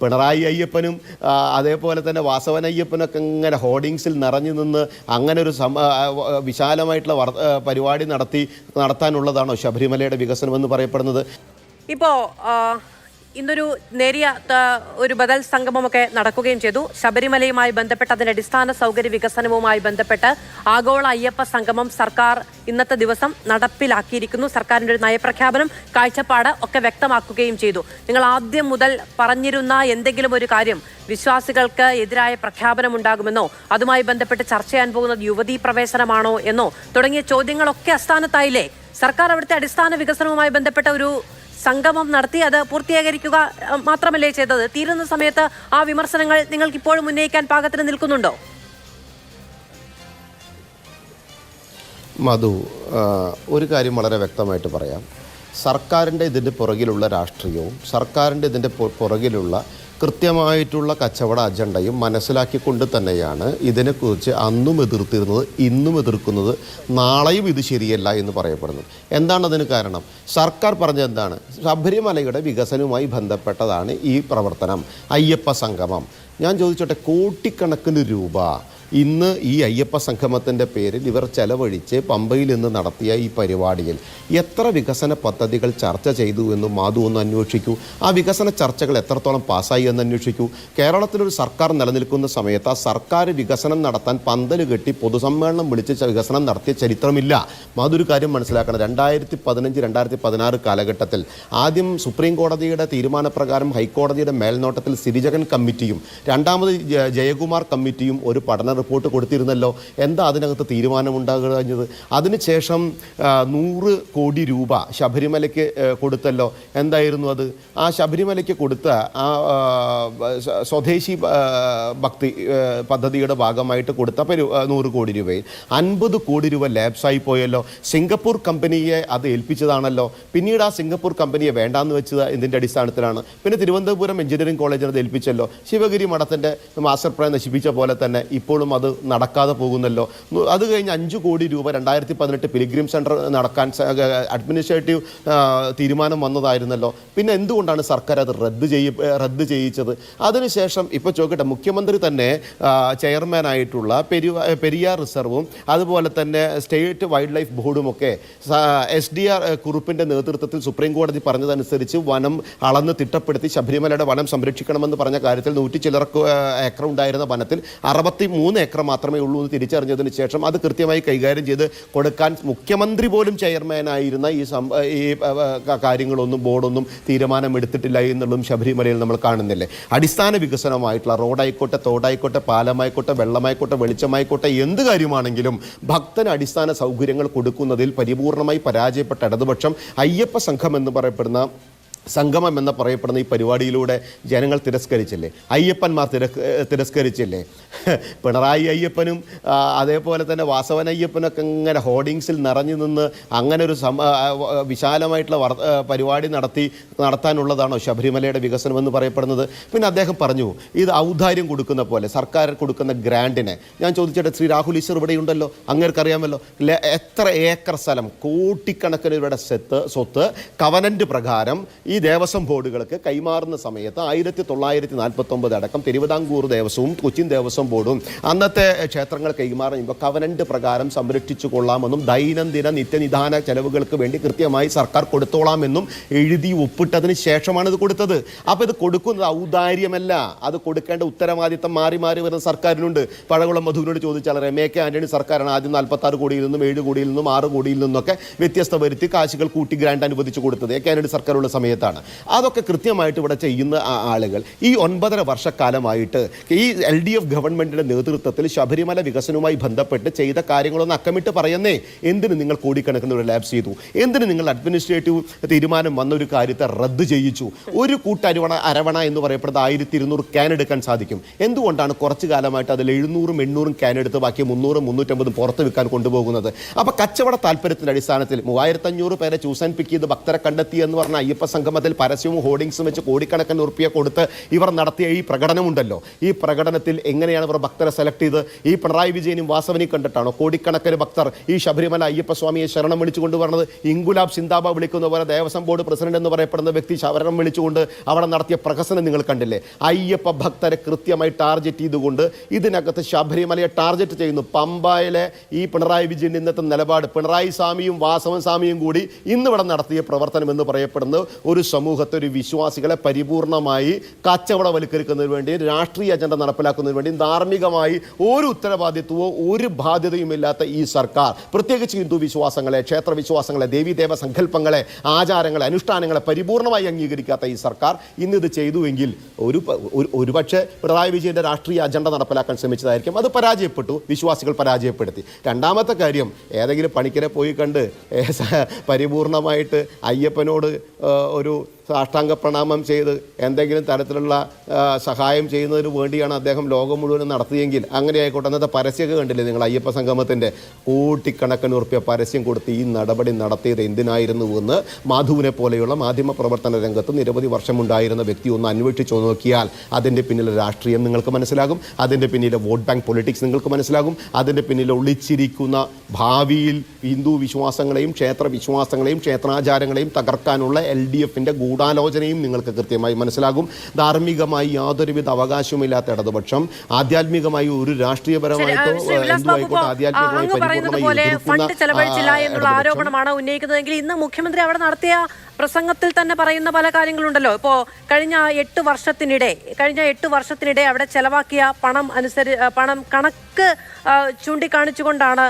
പിണറായി അയ്യപ്പനും അതേപോലെ തന്നെ വാസവൻ അയ്യപ്പനൊക്കെ ഇങ്ങനെ ഹോർഡിങ്സിൽ നിറഞ്ഞു നിന്ന് അങ്ങനെ ഒരു വിശാലമായിട്ടുള്ള പരിപാടി നടത്താനുള്ളതാണോ ശബരിമലയുടെ വികസനം എന്ന് പറയപ്പെടുന്നത്? ഇപ്പോൾ ഇന്നൊരു നേരിയ ഒരു ബദൽ സംഗമമൊക്കെ നടക്കുകയും ചെയ്തു. ശബരിമലയുമായി ബന്ധപ്പെട്ട് അതിന്റെ അടിസ്ഥാന സൗകര്യ വികസനവുമായി ബന്ധപ്പെട്ട് ആഗോള അയ്യപ്പ സംഗമം സർക്കാർ ഇന്നത്തെ ദിവസം നടപ്പിലാക്കിയിരിക്കുന്നു. സർക്കാരിന്റെ ഒരു നയപ്രഖ്യാപനം, കാഴ്ചപ്പാട് ഒക്കെ വ്യക്തമാക്കുകയും ചെയ്തു. നിങ്ങൾ ആദ്യം മുതൽ പറഞ്ഞിരുന്ന എന്തെങ്കിലും ഒരു കാര്യം വിശ്വാസികൾക്ക് എതിരായ പ്രഖ്യാപനം ഉണ്ടാകുമെന്നോ അതുമായി ബന്ധപ്പെട്ട് ചർച്ച ചെയ്യാൻ പോകുന്നത് യുവതീ പ്രവേശനമാണോ എന്നോ തുടങ്ങിയ ചോദ്യങ്ങളൊക്കെ അസ്ഥാനത്തായില്ലേ? സർക്കാർ അവിടുത്തെ അടിസ്ഥാന വികസനവുമായി ബന്ധപ്പെട്ട ഒരു സംഗമം നടത്തി അത് പൂർത്തീകരിക്കുക മാത്രമല്ലേ ചെയ്തത്? തീരുന്ന സമയത്ത് ആ വിമർശനങ്ങൾ നിങ്ങൾക്ക് ഇപ്പോഴും ഉന്നയിക്കാൻ പാകത്തിന് നിൽക്കുന്നുണ്ടോ? മധു, ഒരു കാര്യം വളരെ വ്യക്തമായിട്ട് പറയാം. സർക്കാരിൻ്റെ ഇതിൻ്റെ പുറകിലുള്ള രാഷ്ട്രീയവും സർക്കാരിൻ്റെ ഇതിൻ്റെ പുറകിലുള്ള കൃത്യമായിട്ടുള്ള കച്ചവട അജണ്ടയും മനസ്സിലാക്കിക്കൊണ്ട് തന്നെയാണ് ഇതിനെക്കുറിച്ച് അന്നും എതിർത്തിരുന്നത്, ഇന്നും എതിർക്കുന്നത്, നാളെയും ഇത് ശരിയല്ല എന്ന് പറയപ്പെടുന്നത്. എന്താണ് അതിന് കാരണം? സർക്കാർ പറഞ്ഞത് എന്താണ്? ശബരിമലയുടെ വികസനവുമായി ബന്ധപ്പെട്ടതാണ് ഈ പ്രവർത്തനം, അയ്യപ്പ സംഗമം. ഞാൻ ചോദിച്ചോട്ടെ, കോടിക്കണക്കിന് രൂപ ഇന്ന് ഈ അയ്യപ്പ സംഗമത്തിൻ്റെ പേരിൽ ഇവർ ചെലവഴിച്ച് പമ്പയിൽ നിന്ന് നടത്തിയ ഈ പരിപാടിയിൽ എത്ര വികസന പദ്ധതികൾ ചർച്ച ചെയ്തു എന്ന് മാധു ഒന്ന് അന്വേഷിക്കൂ. ആ വികസന ചർച്ചകൾ എത്രത്തോളം പാസ്സായി എന്ന് അന്വേഷിക്കൂ. കേരളത്തിലൊരു സർക്കാർ നിലനിൽക്കുന്ന സമയത്ത് ആ സർക്കാർ വികസനം നടത്താൻ പന്തൽ കെട്ടി പൊതുസമ്മേളനം വിളിച്ച് വികസനം നടത്തിയ ചരിത്രമില്ല. മാധു ഒരു കാര്യം മനസ്സിലാക്കണം. 2015-2016 കാലഘട്ടത്തിൽ ആദ്യം സുപ്രീം കോടതിയുടെ തീരുമാനപ്രകാരം ഹൈക്കോടതിയുടെ മേൽനോട്ടത്തിൽ സിരിജകൻ കമ്മിറ്റിയും രണ്ടാമത് ജയകുമാർ കമ്മിറ്റിയും ഒരു പഠന റിപ്പോർട്ട് കൊടുത്തിരുന്നല്ലോ. എന്താ അതിനകത്ത് തീരുമാനമുണ്ടാകുന്നത്? അതിനുശേഷം 100 കോടി രൂപ ശബരിമലയ്ക്ക് കൊടുത്തല്ലോ. എന്തായിരുന്നു അത്? ആ ശബരിമലയ്ക്ക് കൊടുത്ത ആ സ്വദേശി ഭക്തി പദ്ധതിയുടെ ഭാഗമായിട്ട് കൊടുത്ത 100 കോടി രൂപയിൽ 50 കോടി രൂപ ലാപ്സായി പോയല്ലോ. സിംഗപ്പൂർ കമ്പനിയെ അത് ഏൽപ്പിച്ചതാണല്ലോ. പിന്നീട് ആ സിംഗപ്പൂർ കമ്പനിയെ വേണ്ടാന്ന് വെച്ചത് ഇതിൻ്റെ അടിസ്ഥാനത്തിലാണ്. പിന്നെ തിരുവനന്തപുരം എഞ്ചിനീയറിംഗ് കോളേജിന് അത് ഏൽപ്പിച്ചല്ലോ. ശിവഗിരി മഠത്തിൻ്റെ മാസ്റ്റർ പ്ലാൻ നശിപ്പിച്ച പോലെ തന്നെ ഇപ്പോഴും അത് നടക്കാതെ പോകുന്നല്ലോ. അത് കഴിഞ്ഞ് 5 കോടി രൂപ 2018 പിലിഗ്രിം സെൻറ്റർ നടക്കാൻ അഡ്മിനിസ്ട്രേറ്റീവ് തീരുമാനം വന്നതായിരുന്നല്ലോ. പിന്നെ എന്തുകൊണ്ടാണ് സർക്കാർ അത് റദ്ദ് ചെയ്യിച്ചത്? അതിനുശേഷം ഇപ്പോൾ ചോദിക്കട്ടെ, മുഖ്യമന്ത്രി തന്നെ ചെയർമാനായിട്ടുള്ള പെരിയാർ റിസർവും അതുപോലെ തന്നെ സ്റ്റേറ്റ് വൈൽഡ് ലൈഫ് ബോർഡുമൊക്കെ SDR കുറുപ്പിൻ്റെ നേതൃത്വത്തിൽ സുപ്രീം കോടതി പറഞ്ഞതനുസരിച്ച് വനം അളന്ന് തിട്ടപ്പെടുത്തി ശബരിമലയുടെ വനം സംരക്ഷിക്കണമെന്ന് പറഞ്ഞ കാര്യത്തിൽ 100 ചില്ലറ ഏക്കർ ഉണ്ടായിരുന്ന വനത്തിൽ 63 ഏക്കർ മാത്രമേ ഉള്ളൂ എന്ന് തിരിച്ചറിഞ്ഞതിന് ശേഷം അത് കൃത്യമായി കൈകാര്യം ചെയ്ത് കൊടുക്കാൻ മുഖ്യമന്ത്രി പോലും ചെയർമാനായിരുന്ന ഈ കാര്യങ്ങളൊന്നും ബോർഡൊന്നും തീരുമാനമെടുത്തിട്ടില്ല എന്നുള്ളതും ശബരിമലയിൽ നമ്മൾ കാണുന്നില്ലേ. അടിസ്ഥാന വികസനമായിട്ടുള്ള റോഡായിക്കോട്ടെ, തോടായിക്കോട്ടെ, പാലമായിക്കോട്ടെ, വെള്ളമായിക്കോട്ടെ, വെളിച്ചമായിക്കോട്ടെ, എന്ത് കാര്യമാണെങ്കിലും ഭക്തന് അടിസ്ഥാന സൗകര്യങ്ങൾ കൊടുക്കുന്നതിൽ പരിപൂർണമായി പരാജയപ്പെട്ട ഇടതുപക്ഷം അയ്യപ്പ സംഘം എന്ന് പറയപ്പെടുന്ന സംഗമം എന്ന് പറയപ്പെടുന്ന ഈ പരിപാടിയിലൂടെ ജനങ്ങൾ തിരസ്കരിച്ചില്ലേ? അയ്യപ്പന്മാർ തിരസ്കരിച്ചില്ലേ? പിണറായി അയ്യപ്പനും അതേപോലെ തന്നെ വാസവൻ അയ്യപ്പനൊക്കെ ഇങ്ങനെ ഹോർഡിങ്സിൽ നിറഞ്ഞു നിന്ന് അങ്ങനെ ഒരു വിശാലമായിട്ടുള്ള പരിപാടി നടത്താനുള്ളതാണോ ശബരിമലയുടെ വികസനം എന്ന് പറയപ്പെടുന്നത്? പിന്നെ അദ്ദേഹം പറഞ്ഞു ഇത് ഔദാര്യം കൊടുക്കുന്ന പോലെ സർക്കാർ കൊടുക്കുന്ന ഗ്രാൻഡിനെ. ഞാൻ ചോദിച്ചിട്ട് ശ്രീ രാഹുൽ ഈശ്വർ ഇവിടെയുണ്ടല്ലോ, അങ്ങേർക്കറിയാമല്ലോ. എത്ര ഏക്കർ സ്ഥലം, കോടിക്കണക്കിന് രൂപയുടെ സ്വത്ത് കവനന്റ് പ്രകാരം ഈ ദേവസ്വം ബോർഡുകൾക്ക് കൈമാറുന്ന സമയത്ത് 1949 അടക്കം തിരുവിതാംകൂർ ദേവസ്വവും കൊച്ചിൻ ദേവസ്വം ബോർഡും അന്നത്തെ ക്ഷേത്രങ്ങൾ കൈമാറുമ്പോൾ കവനന്റ് പ്രകാരം സംരക്ഷിച്ചു കൊള്ളാമെന്നും ദൈനംദിന നിത്യനിദാന ചെലവുകൾക്ക് വേണ്ടി കൃത്യമായി സർക്കാർ കൊടുത്തോളാമെന്നും എഴുതി ഒപ്പിട്ടതിന് ശേഷമാണ് ഇത് കൊടുത്തത്. അപ്പോൾ ഇത് കൊടുക്കുന്നത് ഔദാര്യമല്ല, അത് കൊടുക്കേണ്ട ഉത്തരവാദിത്തം മാറി വരുന്ന സർക്കാരിനുണ്ട്. പഴകുളം മധുവിനോട് ചോദിച്ചാൽ MK ആന്റണി സർക്കാരാണ് ആദ്യം 46 കോടിയിൽ നിന്നും 7 കോടിയിൽ നിന്നും 6 കോടിയിൽ നിന്നൊക്കെ വ്യത്യസ്ത വരുത്തി കാശുകൾ കൂട്ടി ഗ്രാൻഡ് അനുവദിച്ചു കൊടുത്തത് ആന്റണി സർക്കാരുള്ള സമയത്ത്. അതൊക്കെ കൃത്യമായിട്ട് ഇവിടെ ചെയ്യുന്ന ആളുകൾ ഈ 9.5 വർഷക്കാലമായിട്ട് ഈ LDF ഗവൺമെന്റിന്റെ നേതൃത്വത്തിൽ ശബരിമല വികസനവുമായി ബന്ധപ്പെട്ട് ചെയ്ത കാര്യങ്ങളൊന്ന് അക്കമിട്ട് പറയുന്നേ. എന്തിന് നിങ്ങൾ കോടിക്കണക്കിന് ഒരു ലാബ്സ് ചെയ്തു? എന്തിന് നിങ്ങൾ അഡ്മിനിസ്ട്രേറ്റീവ് തീരുമാനം വന്ന ഒരു കാര്യത്തെ റദ്ദ് ചെയ്യിച്ചു? ഒരു അരവണ എന്ന് പറയപ്പെടുന്നത് 1200 ക്യാൻ എടുക്കാൻ സാധിക്കും. എന്തുകൊണ്ടാണ് കുറച്ചു കാലമായിട്ട് അതിൽ 700 800 ക്യാൻ എടുത്ത് ബാക്കി 300 350 പുറത്ത് വിൽക്കാൻ കൊണ്ടുപോകുന്നത്? അപ്പോൾ കച്ചവട താല്പര്യത്തിന്റെ അടിസ്ഥാനത്തിൽ 3500 പേരെ ചൂസ് ആൻഡ് പിക്ക് ചെയ്ത് ഭക്തരെ കണ്ടെത്തി എന്ന് പറഞ്ഞ അയ്യപ്പ സംഘം സംഗമത്തിൽ പരസ്യവും ഹോർഡിങ്സും വെച്ച് കോടിക്കണക്കിന് ഉറുപ്പിക കൊടുത്ത് ഇവർ നടത്തിയ ഈ പ്രകടനമുണ്ടല്ലോ, ഈ പ്രകടനത്തിൽ എങ്ങനെയാണ് ഇവർ ഭക്തരെ സെലക്ട് ചെയ്ത്? ഈ പിണറായി വിജയനും വാസവനെയും കണ്ടിട്ടാണോ കോടിക്കണക്കിന് ഭക്തർ ഈ ശബരിമല അയ്യപ്പസ്വാമിയെ ശരണം വിളിച്ചുകൊണ്ട് പറഞ്ഞത്? ഇൻകുലാബ് സിന്ദാബ വിളിക്കുന്ന പോലെ ദേവസ്വം ബോർഡ് പ്രസിഡന്റ് എന്ന് പറയപ്പെടുന്ന വ്യക്തി ശരണം വിളിച്ചുകൊണ്ട് അവിടെ നടത്തിയ പ്രഹസനം നിങ്ങൾ കണ്ടില്ലേ? അയ്യപ്പ ഭക്തരെ കൃത്യമായി ടാർഗറ്റ് ചെയ്തുകൊണ്ട് ഇതിനകത്ത് ശബരിമലയെ ടാർഗറ്റ് ചെയ്യുന്നു. പമ്പായിലെ ഈ പിണറായി വിജയൻ ഇന്നത്തെ നിലപാട്, പിണറായി സ്വാമിയും വാസവൻ സ്വാമിയും കൂടി ഇന്നിവിടെ നടത്തിയ പ്രവർത്തനം എന്ന് പറയപ്പെടുന്നത് ഒരു സമൂഹത്തെ, ഒരു വിശ്വാസികളെ പരിപൂർണമായി കച്ചവടവൽക്കരിക്കുന്നതിന് വേണ്ടി, രാഷ്ട്രീയ അജണ്ട നടപ്പിലാക്കുന്നതിന് വേണ്ടി ധാർമ്മികമായി ഒരു ഉത്തരവാദിത്വമോ ഒരു ബാധ്യതയുമില്ലാത്ത ഈ സർക്കാർ, പ്രത്യേകിച്ച് ഹിന്ദു വിശ്വാസങ്ങളെ, ക്ഷേത്ര വിശ്വാസങ്ങളെ, ദേവീദേവ സങ്കല്പങ്ങളെ, ആചാരങ്ങളെ, അനുഷ്ഠാനങ്ങളെ പരിപൂർണമായി അംഗീകരിക്കാത്ത ഈ സർക്കാർ ഇന്നിത് ചെയ്തുവെങ്കിൽ ഒരുപക്ഷെ പിണറായി വിജയൻ്റെ രാഷ്ട്രീയ അജണ്ട നടപ്പിലാക്കാൻ ശ്രമിച്ചതായിരിക്കും. അത് പരാജയപ്പെട്ടു, വിശ്വാസികൾ പരാജയപ്പെടുത്തി. രണ്ടാമത്തെ കാര്യം, ഏതെങ്കിലും പണിക്കരെ പോയി കണ്ട് പരിപൂർണമായിട്ട് അയ്യപ്പനോട് ഒരു സാഷ്ടാംഗ പ്രണാമം ചെയ്ത് എന്തെങ്കിലും തരത്തിലുള്ള സഹായം ചെയ്യുന്നതിന് വേണ്ടിയാണ് അദ്ദേഹം ലോകം മുഴുവനും നടത്തിയെങ്കിൽ അങ്ങനെ ആയിക്കോട്ടെ. അന്നത്തെ പരസ്യമൊക്കെ കണ്ടില്ലേ നിങ്ങൾ? അയ്യപ്പ സംഗമത്തിൻ്റെ കോടിക്കണക്കിന് ഉറുപ്പിക പരസ്യം കൊടുത്ത് ഈ നടപടി നടത്തിയത് എന്തിനായിരുന്നു എന്ന് മാധുവിനെ പോലെയുള്ള മാധ്യമ പ്രവർത്തന രംഗത്ത് നിരവധി വർഷമുണ്ടായിരുന്ന വ്യക്തി ഒന്ന് അന്വേഷിച്ചു നോക്കിയാൽ അതിൻ്റെ പിന്നിലെ രാഷ്ട്രീയം നിങ്ങൾക്ക് മനസ്സിലാകും, അതിൻ്റെ പിന്നിലെ വോട്ട് ബാങ്ക് പൊളിറ്റിക്സ് നിങ്ങൾക്ക് മനസ്സിലാകും, അതിൻ്റെ പിന്നിൽ ഒളിച്ചിരിക്കുന്ന ഭാവിയിൽ ഹിന്ദു വിശ്വാസങ്ങളെയും ക്ഷേത്ര വിശ്വാസങ്ങളെയും ക്ഷേത്രാചാരങ്ങളെയും തകർക്കാനുള്ള LDFൻ്റെ ഗൂഢാലോചനയും നിങ്ങൾക്ക് കൃത്യമായി മനസ്സിലാകും. ധാർമ്മികമായി യാതൊരുവിധ അവകാശവുമില്ലാത്ത ഇടതുപക്ഷം ആധ്യാത്മികമായി ഒരു രാഷ്ട്രീയപരമായിട്ടോ ഫണ്ട് ചെലവഴിച്ചില്ല എന്നുള്ള ആരോപണമാണ് ഉന്നയിക്കുന്നതെങ്കിൽ ഇന്ന് മുഖ്യമന്ത്രി അവിടെ നടത്തിയ പ്രസംഗത്തിൽ തന്നെ പറയുന്ന പല കാര്യങ്ങളുണ്ടല്ലോ. ഇപ്പോൾ കഴിഞ്ഞ 8 വർഷത്തിനിടെ അവിടെ ചെലവാക്കിയ പണം കണക്ക് ചൂണ്ടിക്കാണിച്ചുകൊണ്ടാണ്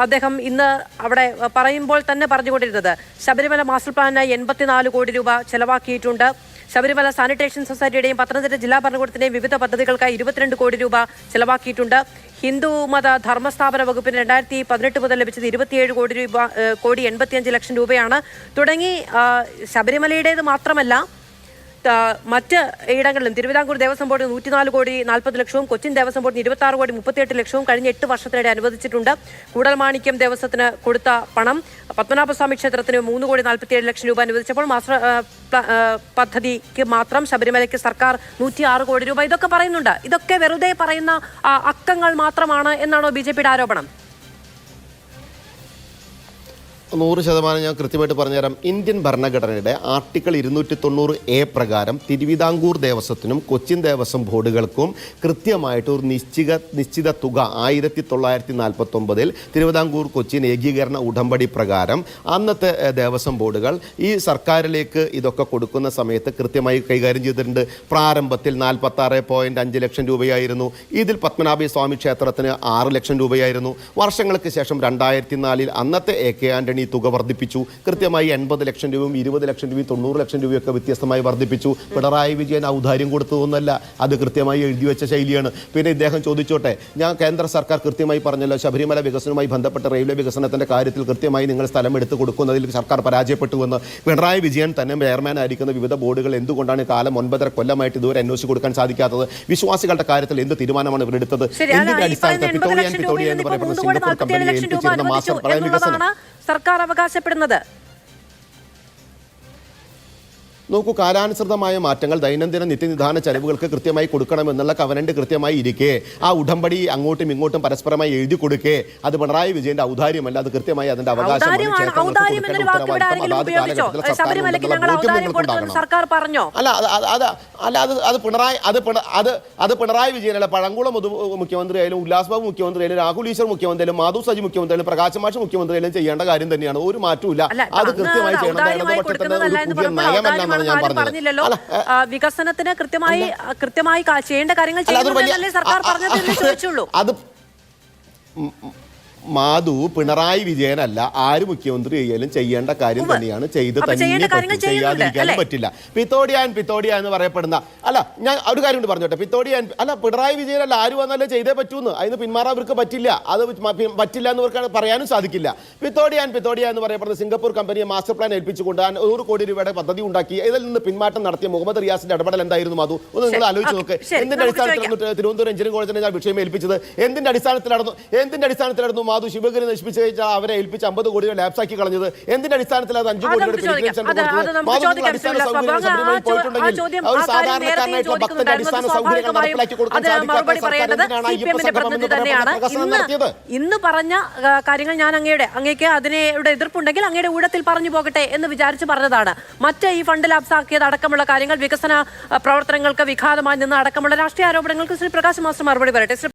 അദ്ദേഹം ഇന്ന് അവിടെ പറയുമ്പോൾ തന്നെ പറഞ്ഞുകൊണ്ടിരുന്നത്. ശബരിമല മാസ്റ്റർ പ്ലാനിനായി 84 കോടി രൂപ ചെലവാക്കിയിട്ടുണ്ട്. ശബരിമല സാനിറ്റേഷൻ സൊസൈറ്റിയുടെയും പത്തനംതിട്ട ജില്ലാ ഭരണകൂടത്തിന്റെയും വിവിധ പദ്ധതികൾക്കായി 22 കോടി രൂപ ചെലവാക്കിയിട്ടുണ്ട്. ഹിന്ദു മത ധർമ്മസ്ഥാപന വകുപ്പിന് 2018 മുതൽ ലഭിച്ചത് 27 കോടി 85 ലക്ഷം രൂപയാണ്. തുടങ്ങി ശബരിമലയുടേത് മാത്രമല്ല മറ്റ് ഇടങ്ങളിലും തിരുവിതാംകൂർ ദേവസ്വം ബോർഡിന് 104 കോടി 40 ലക്ഷവും കൊച്ചിൻ ദേവസ്വം ബോർഡിന് 26 കോടി 38 ലക്ഷവും കഴിഞ്ഞ 8 വർഷത്തിനിടെ അനുവദിച്ചിട്ടുണ്ട്. കൂടൽമാണിക്യം ദേവസ്വത്തിന് കൊടുത്ത പണം, പത്മനാഭസ്വാമി ക്ഷേത്രത്തിന് 3 കോടി 47 ലക്ഷം രൂപ അനുവദിച്ചപ്പോൾ മാസ്റ്റർ പദ്ധതിക്ക് മാത്രം ശബരിമലയ്ക്ക് സർക്കാർ 106 കോടി രൂപ. ഇതൊക്കെ പറയുന്നുണ്ട്. ഇതൊക്കെ വെറുതെ പറയുന്ന അക്കങ്ങൾ മാത്രമാണ് എന്നാണോ BJPയുടെ ആരോപണം? 100% ഞാൻ കൃത്യമായിട്ട് പറഞ്ഞുതരാം. ഇന്ത്യൻ ഭരണഘടനയുടെ ആർട്ടിക്കിൾ 290A പ്രകാരം തിരുവിതാംകൂർ ദേവസ്വത്തിനും കൊച്ചിൻ ദേവസ്വം ബോർഡുകൾക്കും കൃത്യമായിട്ട് ഒരു നിശ്ചിത തുക 1949 തിരുവിതാംകൂർ കൊച്ചിൻ ഏകീകരണ ഉടമ്പടി പ്രകാരം അന്നത്തെ ദേവസ്വം ബോർഡുകൾ ഈ സർക്കാരിലേക്ക് ഇതൊക്കെ കൊടുക്കുന്ന സമയത്ത് കൃത്യമായി കൈകാര്യം ചെയ്തിട്ടുണ്ട്. പ്രാരംഭത്തിൽ 46.5 ലക്ഷം രൂപയായിരുന്നു. ഇതിൽ പത്മനാഭ സ്വാമി ക്ഷേത്രത്തിന് 6 ലക്ഷം രൂപയായിരുന്നു. വർഷങ്ങൾക്ക് ശേഷം 2004 അന്നത്തെ AK ആന്റണി തുക വർദ്ധിപ്പിച്ചു. കൃത്യമായി 80 ലക്ഷം രൂപയും 20 ലക്ഷം രൂപയും 90 ലക്ഷം രൂപയൊക്കെ വ്യത്യസ്തമായി വർദ്ധിപ്പിച്ചു. പിണറായി വിജയൻ ഔദാര്യം കൊടുത്തതൊന്നല്ല, അത് കൃത്യമായി എഴുതി വെച്ച ശൈലിയാണ്. പിന്നെ ഇദ്ദേഹം ചോദിച്ചോട്ടെ, ഞാൻ കേന്ദ്ര സർക്കാർ കൃത്യമായി പറഞ്ഞല്ലോ, ശബരിമല വികസനവുമായി ബന്ധപ്പെട്ട റെയിൽവേ വികസനത്തിൻ്റെ കാര്യത്തിൽ കൃത്യമായി നിങ്ങൾ സ്ഥലം എടുത്ത് കൊടുക്കുന്നതിൽ സർക്കാർ പരാജയപ്പെട്ടുവെന്ന് പിണറായി വിജയൻ തന്നെ ചെയർമാൻ ആയിരിക്കുന്ന വിവിധ ബോർഡുകൾ എന്തുകൊണ്ടാണ് കാലം 9.5 കൊല്ലമായിട്ട് ഇതുവരെ അന്വേഷിച്ച് കൊടുക്കാൻ സാധിക്കാത്തത്? വിശ്വാസികളുടെ കാര്യത്തിൽ എന്ത് തീരുമാനമാണ് ഇവരെടുത്തത്? എന്തിന്റെ അടിസ്ഥാനത്തിൽ പിത്തോടിയ എന്ന് പറയുന്ന സിംഗപ്പൂർ കമ്പനി ഏൽപ്പിച്ചിരുന്ന മാസ്റ്റർ പ്ലാൻ വികസനം സർക്കാർ അവകാശപ്പെടുന്നത്? നോക്കൂ, കാലാനുസൃതമായ മാറ്റങ്ങൾ ദൈനംദിന നിത്യനിധാന ചെലവുകൾക്ക് കൃത്യമായി കൊടുക്കണമെന്നുള്ള കവനന്റ് കൃത്യമായി ഇരിക്കെ ആ ഉടമ്പടി അങ്ങോട്ടും ഇങ്ങോട്ടും പരസ്പരമായി എഴുതി കൊടുക്കേ അത് പിണറായി വിജയന്റെ ഔദാര്യമല്ല, അത് കൃത്യമായി അതിന്റെ സർക്കാർ പറഞ്ഞോ? അത് പിണറായി വിജയനല്ല, പഴങ്കുളം മുഖ്യമന്ത്രി ആയാലും, ഉല്ലാസ് ബാബു മുഖ്യമന്ത്രി ആയാലും, രാഹുൽ ഈശ്വർ മുഖ്യമന്ത്രി ആയാലും, മാധു സജി മുഖ്യമന്ത്രി ആയാലും, പ്രകാശ് മാഷ് മുഖ്യമന്ത്രി ആയാലും ചെയ്യേണ്ട കാര്യം തന്നെയാണ്. ഒരു മാറ്റമില്ല. അത് കൃത്യമായി ചെയ്യണം. ഇടതുപക്ഷത്തിന്റെ ഒരു പുതിയ നയമല്ല പറഞ്ഞില്ലല്ലോ. വികസനത്തിന് കൃത്യമായി ചെയ്യേണ്ട കാര്യങ്ങൾ ചെയ്യുന്നതല്ലേ സർക്കാർ പറഞ്ഞതെന്ന് ചോദിച്ചുള്ളൂ. അത് മാധു പിണറായി വിജയനല്ല, ആര് മുഖ്യമന്ത്രി ചെയ്യാലും ചെയ്യേണ്ട കാര്യം തന്നെയാണ്. ചെയ്ത് തന്നെ ചെയ്യാതിരിക്കാനും പറ്റില്ല. പിത്തോടിയ എന്ന് പറയപ്പെടുന്ന ഞാൻ ഒരു കാര്യം കൊണ്ട് പറഞ്ഞോട്ടെ. പിണറായി വിജയനല്ല, ആര് വന്നാലേ ചെയ്തേ പറ്റൂന്ന്. അതിന് പിന്മാറാൻ അവർക്ക് പറ്റില്ല. അത് പറ്റില്ല എന്ന് അവർക്ക് പറയാനും സാധിക്കില്ല. പിത്തോടിയ എന്ന് പറയപ്പെടുന്ന സിംഗപ്പൂർ കമ്പനിയെ മാസ്റ്റർ പ്ലാൻ ഏൽപ്പിച്ചുകൊണ്ട് 100 കോടി രൂപയുടെ പദ്ധതി ഉണ്ടാക്കി. ഇതിൽ നിന്ന് പിന്മാറ്റം നടത്തിയ മുഹമ്മദ് റിയാസിന്റെ ഇടപെടൽ എന്തായിരുന്നു മാധു? ഒന്ന് നിങ്ങൾ ആലോചിച്ച് നോക്ക്. എന്തിന്റെ അടിസ്ഥാനത്തിലായിരുന്നു തിരുവനന്തപുരം എഞ്ചിനീയറിംഗ് കോളേജിനെ ഞാൻ വിഷയം ഏൽപ്പിച്ചത്? എന്തിന്റെ അടിസ്ഥാനത്തിലായിരുന്നു മാധു ശിവഗിരി നശിപ്പിച്ച് കഴിച്ചാൽ അവരെ ഏൽപ്പിച്ച് 50 കോടി രൂപ ലാപ്സാക്കി കളഞ്ഞത് എന്തിന്റെ അടിസ്ഥാനത്തിൽ അത് 5 കോടി രൂപ അടിസ്ഥാന സൗകര്യങ്ങൾ ശബരിമലയിൽ പോയിട്ടുണ്ടെങ്കിൽ ഒരു സാധാരണക്കാരനായിട്ടുള്ള ഭക്തന്റെ അടിസ്ഥാന സൗകര്യങ്ങൾ നടപ്പിലാക്കി കൊടുക്കാൻ സാധിക്കാത്ത സർക്കാർ എന്തിനാണ് അയ്യപ്പ സംഗമം എന്ന് പറയുന്ന പ്രകസനം നടത്തിയത്? ഇന്ന് പറഞ്ഞ കാര്യങ്ങൾ ഞാൻ അങ്ങേക്ക് അതിനോട് എതിർപ്പുണ്ടെങ്കിൽ അങ്ങയുടെ ഊഴത്തിൽ പറഞ്ഞു പോകട്ടെ എന്ന് വിചാരിച്ച് പറഞ്ഞതാണ്. മറ്റ് ഈ ഫണ്ട് ലാപ്സാക്കിയത് അടക്കമുള്ള കാര്യങ്ങൾ, വികസന പ്രവർത്തനങ്ങൾക്ക് വിഘാതമായി നിന്ന് അടക്കമുള്ള രാഷ്ട്രീയ ആരോപണങ്ങൾക്ക് ശ്രീ പ്രകാശ് മാസ്റ്റർ മറുപടി പറയട്ടെ.